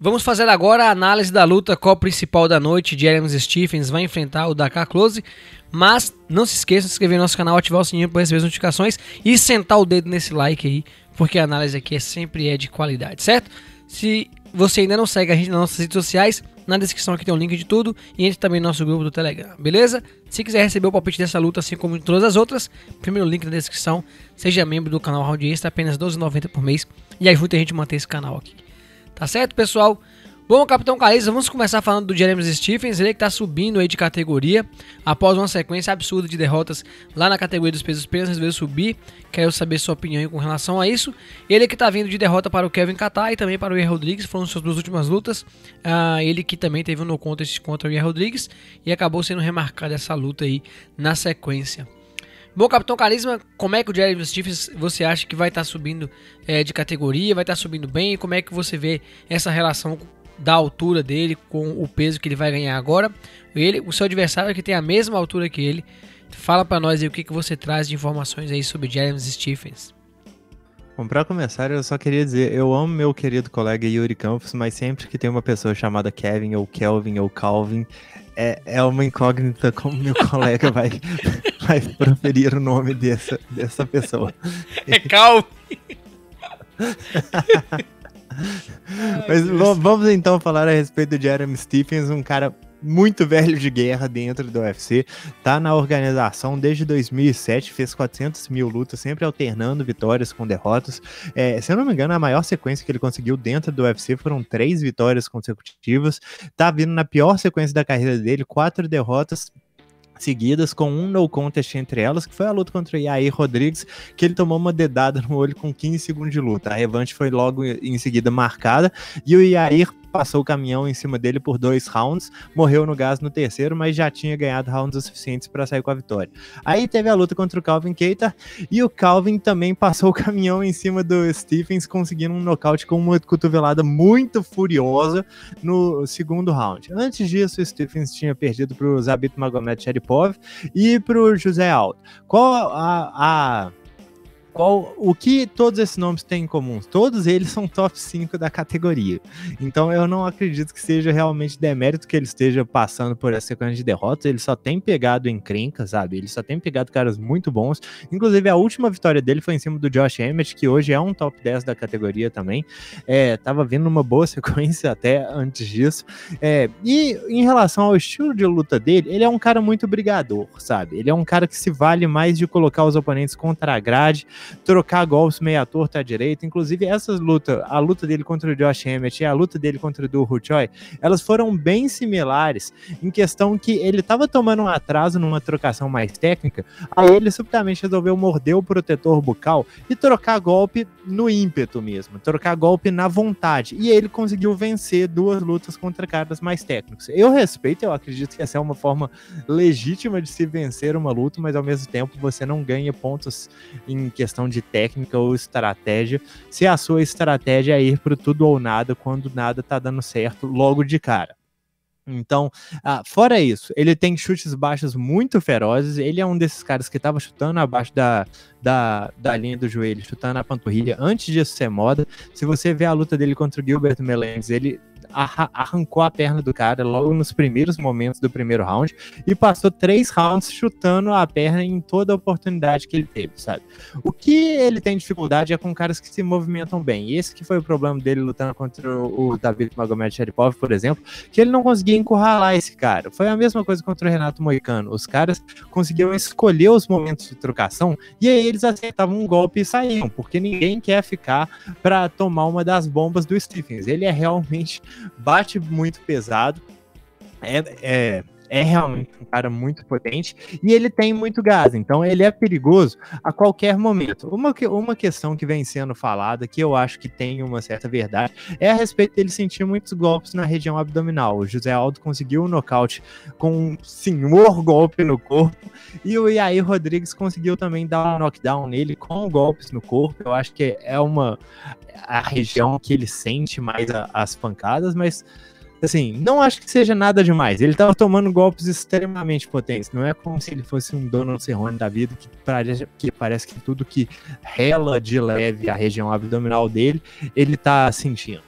Vamos fazer agora a análise da luta co-principal da noite. Jeremy Stephens vai enfrentar o Dakar Close. Mas não se esqueça de se inscrever no nosso canal, ativar o sininho para receber as notificações e sentar o dedo nesse like aí, porque a análise aqui sempre é de qualidade, certo? Se você ainda não segue a gente nas nossas redes sociais, na descrição aqui tem um link de tudo e entre também no nosso grupo do Telegram, beleza? Se quiser receber o palpite dessa luta, assim como de todas as outras, primeiro link na descrição, seja membro do canal Round Extra, apenas R$ 12,90 por mês e ajude a gente a manter esse canal aqui. Tá certo, pessoal? Bom, Capitão Caliza, vamos começar falando do Jeremy Stephens, ele que tá subindo aí de categoria, após uma sequência absurda de derrotas lá na categoria dos pesos penas, resolveu subir, quero saber sua opinião aí com relação a isso. Ele que tá vindo de derrota para o Kelvin Kattar e também para o Ian Rodrigues, foram suas duas últimas lutas, ele que também teve um no contest contra o Ian Rodrigues e acabou sendo remarcada essa luta aí na sequência. Bom, Capitão Carisma, como é que o Jeremy Stephens você acha que vai estar subindo de categoria, vai estar subindo bem, como é que você vê essa relação da altura dele com o peso que ele vai ganhar agora? O seu adversário que tem a mesma altura que ele, fala pra nós aí o que você traz de informações aí sobre Jeremy Stephens. Bom, pra começar, eu só queria dizer, eu amo meu querido colega Yuri Campos, mas sempre que tem uma pessoa chamada Kevin, ou Kelvin, ou Calvin, é uma incógnita como meu colega vai proferir o nome dessa pessoa. É Calvin! Mas vamos então falar a respeito do Jeremy Stephens, um cara muito velho de guerra dentro do UFC, tá na organização desde 2007, fez 400 mil lutas, sempre alternando vitórias com derrotas. Se eu não me engano, a maior sequência que ele conseguiu dentro do UFC foram 3 vitórias consecutivas, tá vindo na pior sequência da carreira dele, 4 derrotas seguidas, com um no contest entre elas, que foi a luta contra o Yair Rodrigues, que ele tomou uma dedada no olho com 15 segundos de luta. A revanche foi logo em seguida marcada, e o Yair passou o caminhão em cima dele por 2 rounds, morreu no gás no terceiro, mas já tinha ganhado rounds o suficientes para sair com a vitória. Aí teve a luta contra o Calvin Kattar, e o Calvin também passou o caminhão em cima do Stephens, conseguindo um nocaute com uma cotovelada muito furiosa no segundo round. Antes disso, o Stephens tinha perdido para o Zabit Magomedsharipov e para o José Aldo. O que todos esses nomes têm em comum? Todos eles são top 5 da categoria. Então eu não acredito que seja realmente demérito que ele esteja passando por essa sequência de derrotas. Ele só tem pegado encrenca, sabe? Ele só tem pegado caras muito bons. Inclusive a última vitória dele foi em cima do Josh Emmett, que hoje é um top 10 da categoria também. Tava vindo numa boa sequência até antes disso. E em relação ao estilo de luta dele, ele é um cara muito brigador, sabe? Ele é um cara que se vale mais de colocar os oponentes contra a grade, trocar golpes meia torta à direita. Inclusive a luta dele contra o Josh Emmett e a luta dele contra o Du Ho Choi, elas foram bem similares, em questão que ele estava tomando um atraso numa trocação mais técnica, aí ele subitamente resolveu morder o protetor bucal e trocar golpe no ímpeto mesmo, trocar golpe na vontade, e ele conseguiu vencer 2 lutas contra caras mais técnicos. Eu respeito, eu acredito que essa é uma forma legítima de se vencer uma luta, mas ao mesmo tempo você não ganha pontos em questão de técnica ou estratégia, se a sua estratégia é ir pro tudo ou nada, quando nada tá dando certo logo de cara. Então, fora isso, ele tem chutes baixos muito ferozes, ele é um desses caras que tava chutando abaixo da linha do joelho, chutando a panturrilha, antes disso ser moda. Se você vê a luta dele contra o Gilbert Melendez, ele arrancou a perna do cara logo nos primeiros momentos do primeiro round e passou 3 rounds chutando a perna em toda a oportunidade que ele teve, sabe? O que ele tem dificuldade é com caras que se movimentam bem, e esse que foi o problema dele lutando contra o David Magomedsharipov, por exemplo, que ele não conseguia encurralar esse cara. Foi a mesma coisa contra o Renato Moicano. Os caras conseguiam escolher os momentos de trocação e aí eles acertavam um golpe e saíam, porque ninguém quer ficar para tomar uma das bombas do Stephens. Ele realmente bate muito pesado, é realmente um cara muito potente e ele tem muito gás, então ele é perigoso a qualquer momento. Uma questão que vem sendo falada, que eu acho que tem uma certa verdade, é a respeito dele sentir muitos golpes na região abdominal. O José Aldo conseguiu um nocaute com um senhor golpe no corpo, e o Yair Rodrigues conseguiu também dar um knockdown nele com golpes no corpo. Eu acho que é a região que ele sente mais as pancadas, mas assim, não acho que seja nada demais. Ele tava tomando golpes extremamente potentes. Não é como se ele fosse um Donald Cerrone da vida, que parece que tudo que rela de leve a região abdominal dele, ele tá sentindo.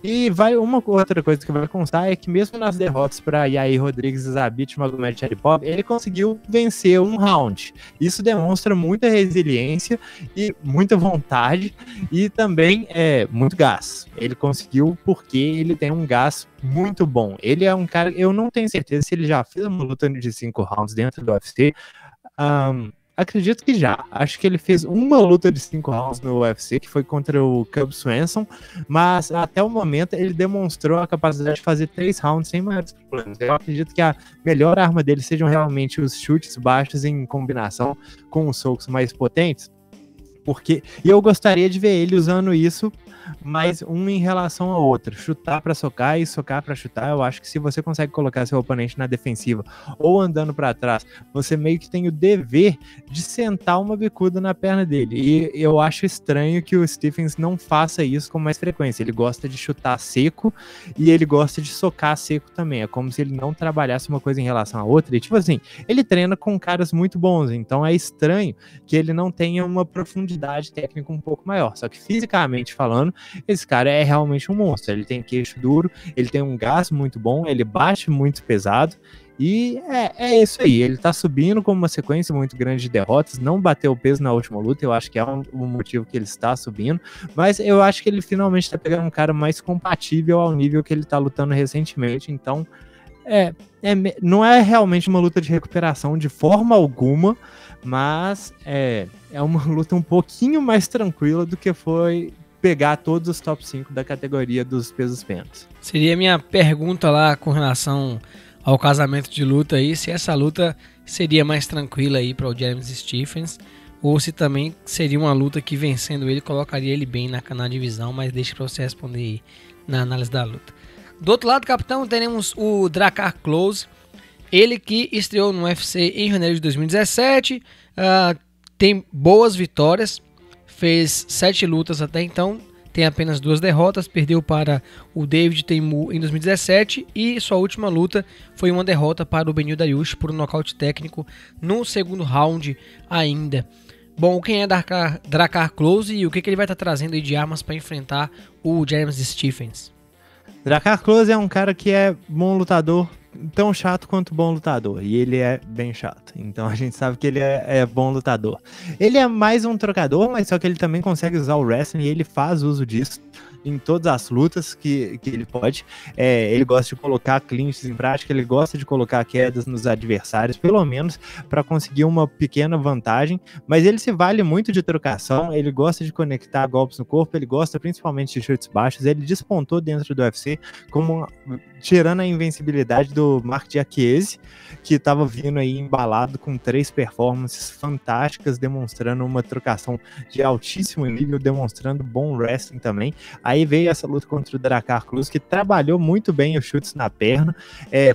E uma outra coisa que vai constar é que mesmo nas derrotas para Yair Rodrigues, Zabit, Magomed Sharipov, ele conseguiu vencer um round. Isso demonstra muita resiliência e muita vontade e também muito gás. Ele conseguiu porque ele tem um gás muito bom. Ele é um cara, eu não tenho certeza se ele já fez uma luta de 5 rounds dentro do UFC. Acredito que já. Acho que ele fez uma luta de 5 rounds no UFC, que foi contra o Cub Swanson, mas até o momento ele demonstrou a capacidade de fazer 3 rounds sem maiores problemas. Eu acredito que a melhor arma dele sejam realmente os chutes baixos em combinação com os socos mais potentes, e eu gostaria de ver ele usando isso, mas um em relação ao outro, chutar para socar e socar para chutar. Eu acho que se você consegue colocar seu oponente na defensiva ou andando para trás, você meio que tem o dever de sentar uma bicuda na perna dele, e eu acho estranho que o Stephens não faça isso com mais frequência. Ele gosta de chutar seco e ele gosta de socar seco também, é como se ele não trabalhasse uma coisa em relação à outra, e tipo assim, ele treina com caras muito bons, então é estranho que ele não tenha uma profundidade técnica um pouco maior, só que fisicamente falando, esse cara é realmente um monstro. Ele tem queixo duro, ele tem um gás muito bom, ele bate muito pesado, e é isso aí. Ele tá subindo com uma sequência muito grande de derrotas, não bateu o peso na última luta, eu acho que é um motivo que ele está subindo, mas eu acho que ele finalmente tá pegando um cara mais compatível ao nível que ele tá lutando recentemente, então não é realmente uma luta de recuperação de forma alguma, mas é uma luta um pouquinho mais tranquila do que foi pegar todos os top 5 da categoria dos pesos penas. Seria a minha pergunta lá com relação ao casamento de luta aí, se essa luta seria mais tranquila aí para o Jeremy Stephens, ou se também seria uma luta que vencendo ele colocaria ele bem na divisão, mas deixa para você responder aí na análise da luta. Do outro lado, capitão, teremos o Drakkar Klose, ele que estreou no UFC em janeiro de 2017, tem boas vitórias, fez 7 lutas até então, tem apenas 2 derrotas, perdeu para o David Teymur em 2017 e sua última luta foi uma derrota para o Beneil Dariush por um nocaute técnico no segundo round ainda. Bom, quem é Drakkar Klose e o que ele vai estar trazendo aí de armas para enfrentar o Jeremy Stephens? Drakkar Klose é um cara que é bom lutador, tão chato quanto bom lutador, e ele é bem chato, então a gente sabe que ele é bom lutador. Ele é mais um trocador, mas só que ele também consegue usar o wrestling e ele faz uso disso em todas as lutas que ele pode. Ele gosta de colocar clinches em prática, ele gosta de colocar quedas nos adversários, pelo menos para conseguir uma pequena vantagem, mas ele se vale muito de trocação, ele gosta de conectar golpes no corpo, ele gosta principalmente de chutes baixos. Ele despontou dentro do UFC tirando a invencibilidade do Mark Diakiese, que estava vindo aí embalado com 3 performances fantásticas, demonstrando uma trocação de altíssimo nível, demonstrando bom wrestling também. Aí veio essa luta contra o Drakkar Klose, que trabalhou muito bem os chutes na perna,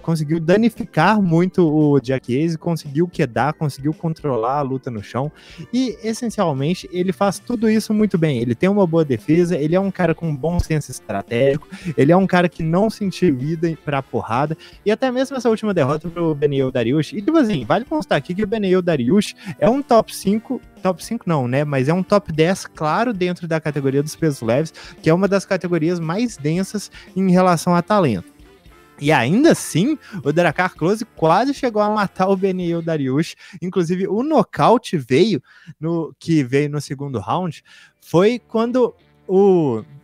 conseguiu danificar muito o Diakiese, conseguiu quedar, conseguiu controlar a luta no chão, e essencialmente ele faz tudo isso muito bem. Ele tem uma boa defesa, ele é um cara com bom senso estratégico, ele é um cara que não sentiu vida pra porrada, e até mesmo essa última derrota pro Beneil Dariush, e tipo assim, vale constar aqui que o Beneil Dariush é um top 5 não, né, mas é um top 10 claro dentro da categoria dos pesos leves, que é uma das categorias mais densas em relação a talento. E ainda assim, o Drakkar Klose quase chegou a matar o Beneil Dariush. Inclusive, o nocaute que veio no segundo round foi quando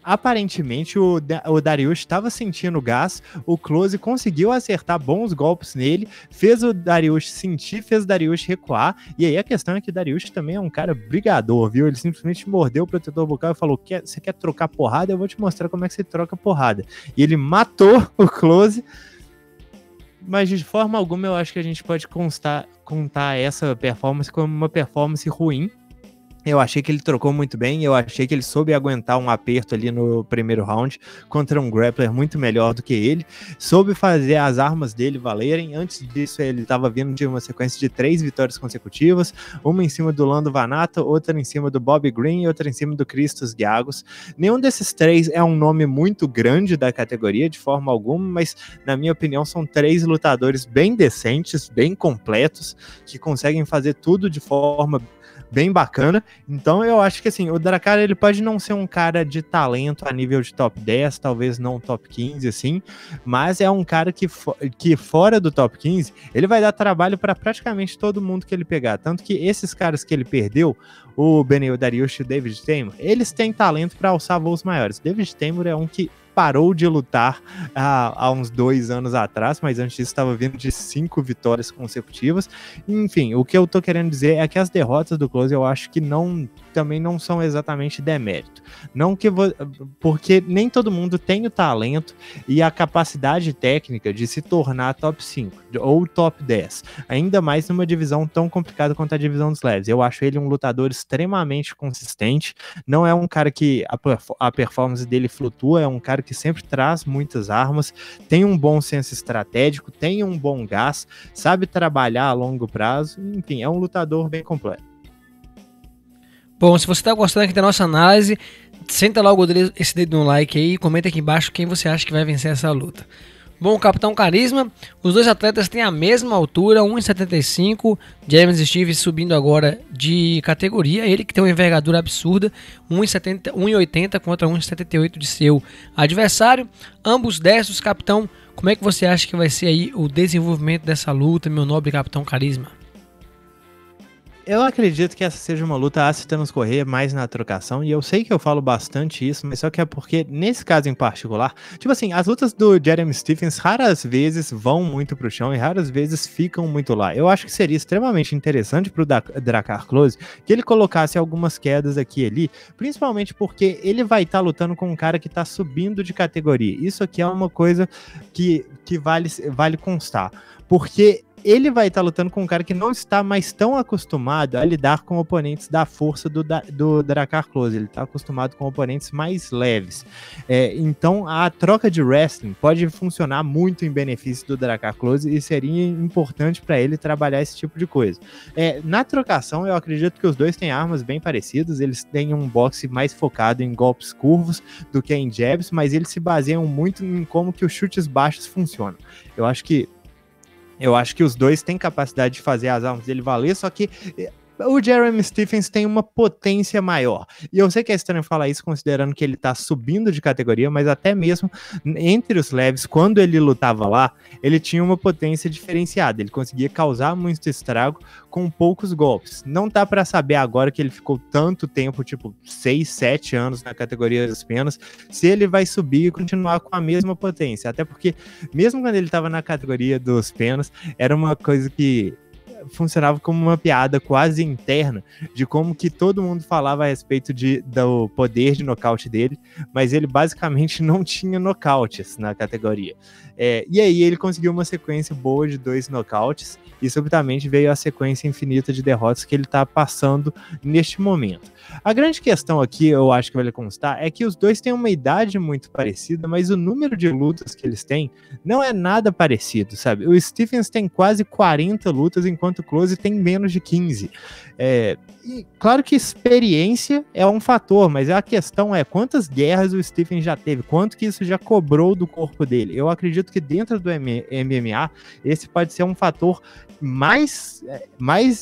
aparentemente o Dariush estava sentindo gás, o Klose conseguiu acertar bons golpes nele, fez o Dariush sentir, fez o Dariush recuar, e aí a questão é que o Dariush também é um cara brigador, viu? Ele simplesmente mordeu o protetor bucal e falou: você quer trocar porrada? Eu vou te mostrar como é que você troca porrada. E ele matou o Klose, mas de forma alguma eu acho que a gente pode contar essa performance como uma performance ruim. Eu achei que ele trocou muito bem, eu achei que ele soube aguentar um aperto ali no primeiro round contra um grappler muito melhor do que ele, soube fazer as armas dele valerem. Antes disso ele estava vindo de uma sequência de 3 vitórias consecutivas, uma em cima do Lando Vanato, outra em cima do Bobby Green e outra em cima do Christos Giagos. Nenhum desses 3 é um nome muito grande da categoria de forma alguma, mas na minha opinião são 3 lutadores bem decentes, bem completos, que conseguem fazer tudo de forma bem bacana. Então eu acho que assim, o Dracar ele pode não ser um cara de talento a nível de top 10, talvez não top 15 assim, mas é um cara que fora do top 15, ele vai dar trabalho para praticamente todo mundo que ele pegar, tanto que esses caras que ele perdeu, o Beneil Dariush e o David Teymur, eles têm talento para alçar voos maiores. David Teymur é um que parou de lutar há uns 2 anos atrás, mas antes disso estava vindo de 5 vitórias consecutivas. Enfim, o que eu tô querendo dizer é que as derrotas do Close eu acho que também não são exatamente demérito. Não que porque nem todo mundo tem o talento e a capacidade técnica de se tornar top 5 ou top 10, ainda mais numa divisão tão complicada quanto a divisão dos leves. Eu acho ele um lutador extremamente consistente, não é um cara que a performance dele flutua, é um cara que sempre traz muitas armas, tem um bom senso estratégico, tem um bom gás, sabe trabalhar a longo prazo, enfim, é um lutador bem completo. Bom, se você está gostando aqui da nossa análise, senta logo esse dedo no like aí e comenta aqui embaixo quem você acha que vai vencer essa luta. Bom, Capitão Carisma, os dois atletas têm a mesma altura, 1,75, James Stevens subindo agora de categoria, ele que tem uma envergadura absurda, 1,80 contra 1,78 de seu adversário, ambos destros. Capitão, como é que você acha que vai ser aí o desenvolvimento dessa luta, meu nobre Capitão Carisma? Eu acredito que essa seja uma luta a se transcorrer mais na trocação, e eu sei que eu falo bastante isso, mas só que é porque, nesse caso em particular, tipo assim, as lutas do Jeremy Stephens raras vezes vão muito pro chão e raras vezes ficam muito lá. Eu acho que seria extremamente interessante pro Dracar Close que ele colocasse algumas quedas aqui e ali, principalmente porque ele vai estar lutando com um cara que tá subindo de categoria. Isso aqui é uma coisa que vale constar, porque ele vai estar lutando com um cara que não está mais tão acostumado a lidar com oponentes da força do Dracar Close. Ele está acostumado com oponentes mais leves. Então, a troca de wrestling pode funcionar muito em benefício do Dracar Close e seria importante para ele trabalhar esse tipo de coisa. Na trocação, eu acredito que os dois têm armas bem parecidas. Eles têm um boxe mais focado em golpes curvos do que em jabs, mas eles se baseiam muito em como que os chutes baixos funcionam. Eu acho que os dois têm capacidade de fazer as armas dele valer, só que o Jeremy Stephens tem uma potência maior. E eu sei que é estranho falar isso considerando que ele tá subindo de categoria, mas até mesmo entre os leves, quando ele lutava lá, ele tinha uma potência diferenciada. Ele conseguia causar muito estrago com poucos golpes. Não dá pra saber agora que ele ficou tanto tempo, tipo 6, 7 anos na categoria das penas, se ele vai subir e continuar com a mesma potência. Até porque, mesmo quando ele tava na categoria dos penas, era uma coisa que funcionava como uma piada quase interna de como que todo mundo falava a respeito do poder de nocaute dele, mas ele basicamente não tinha nocautes na categoria. E aí ele conseguiu uma sequência boa de 2 nocautes e subitamente veio a sequência infinita de derrotas que ele está passando neste momento. A grande questão aqui, eu acho que vale constar, é que os dois têm uma idade muito parecida, mas o número de lutas que eles têm não é nada parecido, sabe? O Stephens tem quase 40 lutas, enquanto o Close tem menos de 15. E claro que experiência é um fator, mas a questão é quantas guerras o Stephens já teve, quanto que isso já cobrou do corpo dele. Eu acredito que dentro do MMA, esse pode ser um fator mais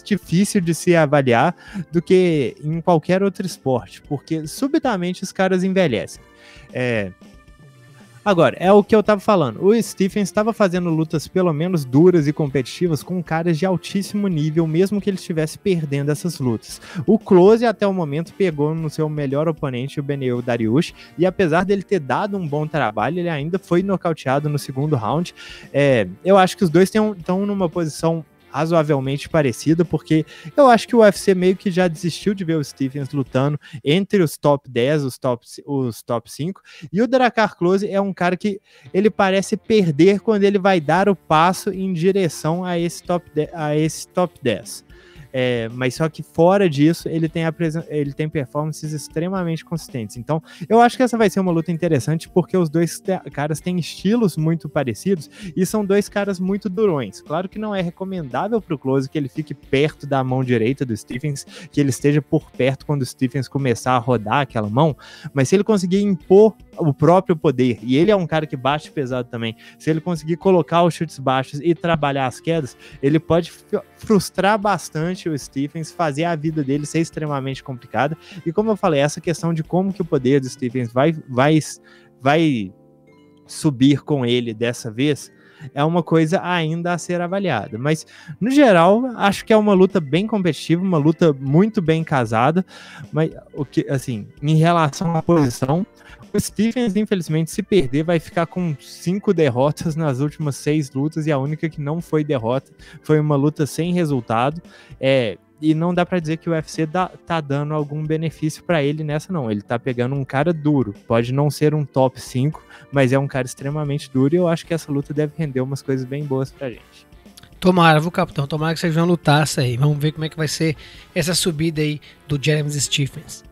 difícil de se avaliar do que em qualquer outro esporte, porque subitamente os caras envelhecem. Agora, é o que eu tava falando, o Stephens estava fazendo lutas pelo menos duras e competitivas com caras de altíssimo nível, mesmo que ele estivesse perdendo essas lutas. O Close até o momento pegou no seu melhor oponente, o Beneil Dariush, e apesar dele ter dado um bom trabalho, ele ainda foi nocauteado no segundo round. Eu acho que os dois estão numa posição razoavelmente parecida, porque eu acho que o UFC meio que já desistiu de ver o Stephens lutando entre os top 10, os top 5, e o Dracar Close é um cara que ele parece perder quando ele vai dar o passo em direção a esse top 10. Mas só que fora disso, ele tem performances extremamente consistentes. Então, eu acho que essa vai ser uma luta interessante, porque os dois caras têm estilos muito parecidos e são dois caras muito durões. Claro que não é recomendável pro Close que ele fique perto da mão direita do Stephens, que ele esteja por perto quando o Stephens começar a rodar aquela mão, mas se ele conseguir impor o próprio poder, e ele é um cara que bate pesado também, se ele conseguir colocar os chutes baixos e trabalhar as quedas, ele pode frustrar bastante deixa o Stephens fazer a vida dele ser extremamente complicada. E como eu falei, essa questão de como que o poder do Stephens vai subir com ele dessa vez é uma coisa ainda a ser avaliada. Mas, no geral, acho que é uma luta bem competitiva, uma luta muito bem casada. Mas, assim, em relação à posição, o Stephens, infelizmente, se perder, vai ficar com 5 derrotas nas últimas 6 lutas, e a única que não foi derrota foi uma luta sem resultado. E não dá pra dizer que o UFC tá dando algum benefício pra ele nessa, não. Ele tá pegando um cara duro. Pode não ser um top 5, mas é um cara extremamente duro, e eu acho que essa luta deve render umas coisas bem boas pra gente. Tomara, viu, capitão? Tomara que seja uma lutaça aí. Vamos ver como é que vai ser essa subida aí do Jeremy Stephens.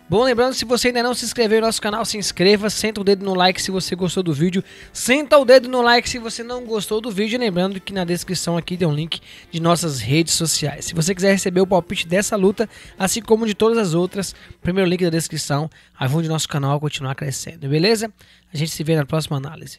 Bom, lembrando, se você ainda não se inscreveu no nosso canal, se inscreva, senta o dedo no like se você gostou do vídeo, senta o dedo no like se você não gostou do vídeo, e lembrando que na descrição aqui tem um link de nossas redes sociais. Se você quiser receber o palpite dessa luta, assim como de todas as outras, primeiro link da descrição, aí vão de nosso canal continuar crescendo, beleza? A gente se vê na próxima análise.